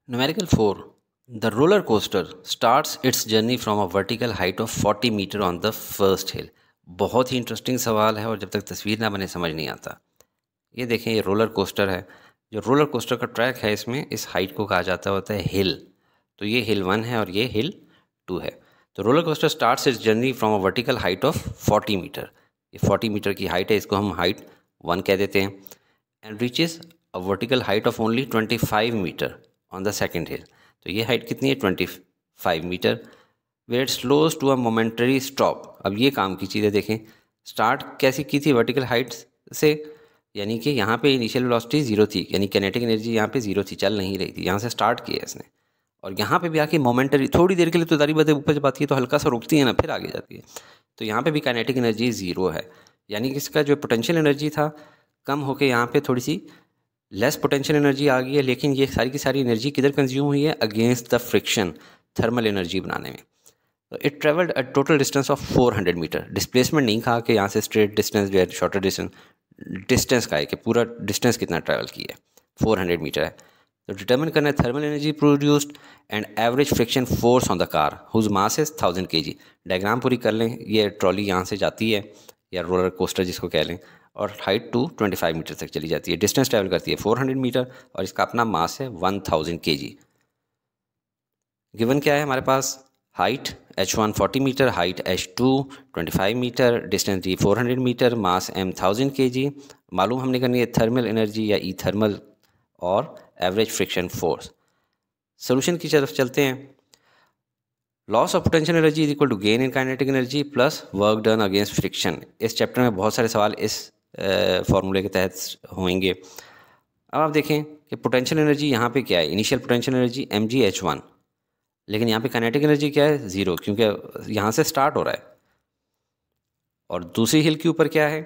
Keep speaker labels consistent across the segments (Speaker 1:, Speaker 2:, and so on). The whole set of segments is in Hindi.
Speaker 1: Numerical 4. The roller coaster starts its journey from a vertical height of 40 metre on the first hill. बहुत ही इंटरेस्टिंग सवाल है और जब तक तस्वीर ना बने समझ नहीं आता। ये देखें, ये रोलर कोस्टर है। जो रोलर कोस्टर का ट्रैक है, इसमें इस हाइट को कहा जाता होता है हिल। तो ये हिल 1 है और ये हिल 2 है। तो roller coaster starts its journey from a vertical height of 40 metre. ये 40 मीटर की हाइट है, इसको हम हाइट 1 कह देते हैं। And reaches a vertical height of only 25 metre on the second hill. तो ये हाइट कितनी है? 25 metre. Where it slows to a momentary stop. अब ये काम की चीज़ें देखें, स्टार्ट कैसी की थी? वर्टिकल हाइट से, यानी कि यहाँ पे इनिशियल वेलोसिटी 0 थी, यानी कैनेटिक एनर्जी यहाँ पे 0 थी, चल नहीं रही थी। यहाँ से स्टार्ट किया इसने और यहाँ पे भी आके मोमेंटरी, थोड़ी देर के लिए तो दारी बातें ऊपर जब आती है तो हल्का सा रुकती है ना, फिर आगे जाती है। तो यहाँ पे भी कैनेटिक एनर्जी 0 है, यानी कि इसका जो पोटेंशियल एनर्जी था कम होकर यहाँ पे थोड़ी सी लेस पोटेंशियल एनर्जी आ गई है। लेकिन ये सारी की सारी एनर्जी किधर कंज्यूम हुई है? Against the friction, thermal energy बनाने में। तो it travelled a total distance of 400 metre. Displacement नहीं कहा कि यहाँ से स्ट्रेट डिस्टेंस जो है, शॉर्टर डिस्टेंस का है कि पूरा डिस्टेंस कितना ट्रैवल किया है, 400 मीटर है। तो डिटर्मिन करना है thermal energy produced and average friction force on the car whose mass is 1000 kg। Diagram पूरी कर लें। ये ट्रॉली यहाँ से जाती है, या रोलर कोस्टर जिसको कह लें, और हाइट टू 25 मीटर तक चली जाती है। डिस्टेंस ट्रैवल करती है 400 मीटर और इसका अपना मास है 1000 kg। गिवन क्या है हमारे पास? Height h1 40 metre, height h2 25 metre, distance D 400 metre, mass m 1000 kg। मालूम हमने करनी है थर्मल एनर्जी या ई थर्मल और एवरेज फ्रिक्शन फोर्स। सोल्यूशन की तरफ चलते हैं। Loss of potential energy is equal to gain in kinetic energy plus work done against friction. इस चैप्टर में बहुत सारे सवाल इस फॉर्मूले के तहत होंगे। अब आप देखें कि पोटेंशियल एनर्जी यहाँ पे क्या है? इनिशियल पोटेंशियल एनर्जी mgh1, लेकिन यहाँ पे काइनेटिक एनर्जी क्या है? 0, क्योंकि यहाँ से स्टार्ट हो रहा है। और दूसरी हिल के ऊपर क्या है?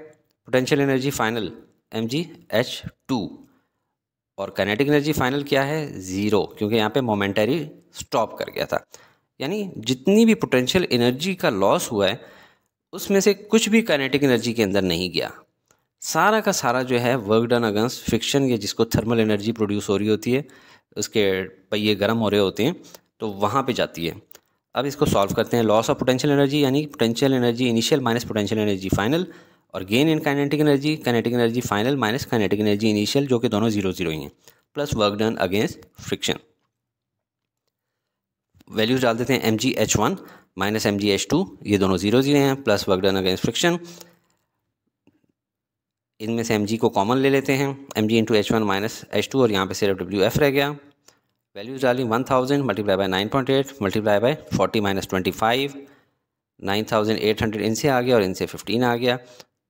Speaker 1: पोटेंशियल एनर्जी फाइनल mgh2, और काइनेटिक एनर्जी फाइनल क्या है? 0, क्योंकि यहाँ पे मोमेंटरी स्टॉप कर गया था। यानी जितनी भी पोटेंशियल एनर्जी का लॉस हुआ है उसमें से कुछ भी काइनेटिक एनर्जी के अंदर नहीं गया। सारा का सारा जो है वर्क डन अगेंस्ट फ्रिक्शन, ये जिसको थर्मल एनर्जी प्रोड्यूस हो रही होती है, उसके पहिए गर्म हो रहे होते हैं, तो वहाँ पे जाती है। अब इसको सॉल्व करते हैं। लॉस ऑफ पोटेंशियल एनर्जी यानी potential energy initial minus potential energy final, और gain in kinetic energy final minus kinetic energy initial, जो कि दोनों 0 ही हैं, plus work done against friction. Values डाल देते हैं। mgh1 माइनस mgh2, ये दोनों 0 हैं, plus work done against friction. इनमें से mg को कॉमन ले लेते हैं, mg into h1 minus h2, और यहाँ पे सिर्फ wf रह गया। वैल्यूज डाली 1000 multiply by 9.8 multiply by 40 minus 25, 9800 इनसे आ गया और इनसे 15 आ गया।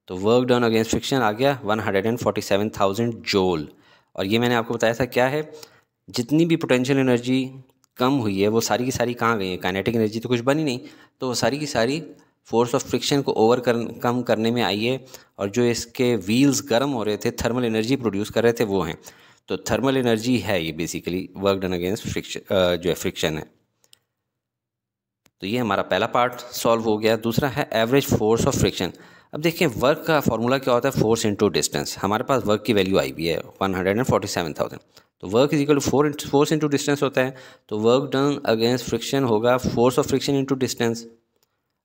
Speaker 1: तो वर्क डन अगेंस्ट फ्रिक्शन आ गया 147,000 जूल। और ये मैंने आपको बताया था क्या है, जितनी भी पोटेंशियल एनर्जी कम हुई है वो सारी की सारी कहाँ गई है? काइनेटिक एनर्जी तो कुछ बनी नहीं, तो वो सारी की सारी फोर्स ऑफ फ्रिक्शन को कम करने में आई है। और जो इसके व्हील्स गर्म हो रहे थे, थर्मल एनर्जी प्रोड्यूस कर रहे थे, वो हैं। तो थर्मल एनर्जी है ये basically work done against friction, जो है फ्रिक्शन है। तो ये हमारा पहला पार्ट सॉल्व हो गया। दूसरा है एवरेज फोर्स ऑफ फ्रिक्शन। अब देखिए वर्क का फॉर्मूला क्या होता है? Force into distance. हमारे पास वर्क की वैल्यू आई भी है 147,000, तो work is equal to force into distance होता है। तो वर्क डन अगेंस्ट फ्रिक्शन होगा force of friction into distance.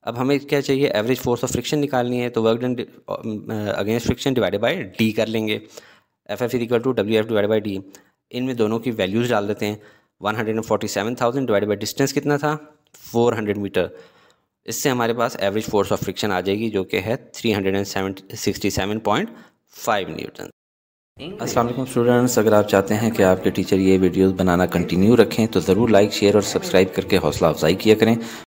Speaker 1: अब हमें क्या चाहिए? एवरेज फोर्स ऑफ फ्रिक्शन निकालनी है, तो work done against friction divided by d कर लेंगे। एफ इज इक्वल टू डब्ल्यू एफ डिवाइडेड बाई डी। इनमें दोनों की वैल्यूज़ डाल देते हैं। 147,000 डिवाइडेड बाई डिस्टेंस कितना था? 400 मीटर। इससे हमारे पास एवरेज फोर्स ऑफ फ्रिक्शन आ जाएगी, जो कि है 367.5 न्यूटन। अस्सलाम वालेकुम स्टूडेंट्स, अगर आप चाहते हैं कि आपके टीचर ये वीडियोस बनाना कंटिन्यू रखें तो ज़रूर लाइक, शेयर और सब्सक्राइब करके हौसला अफजाई किया करें।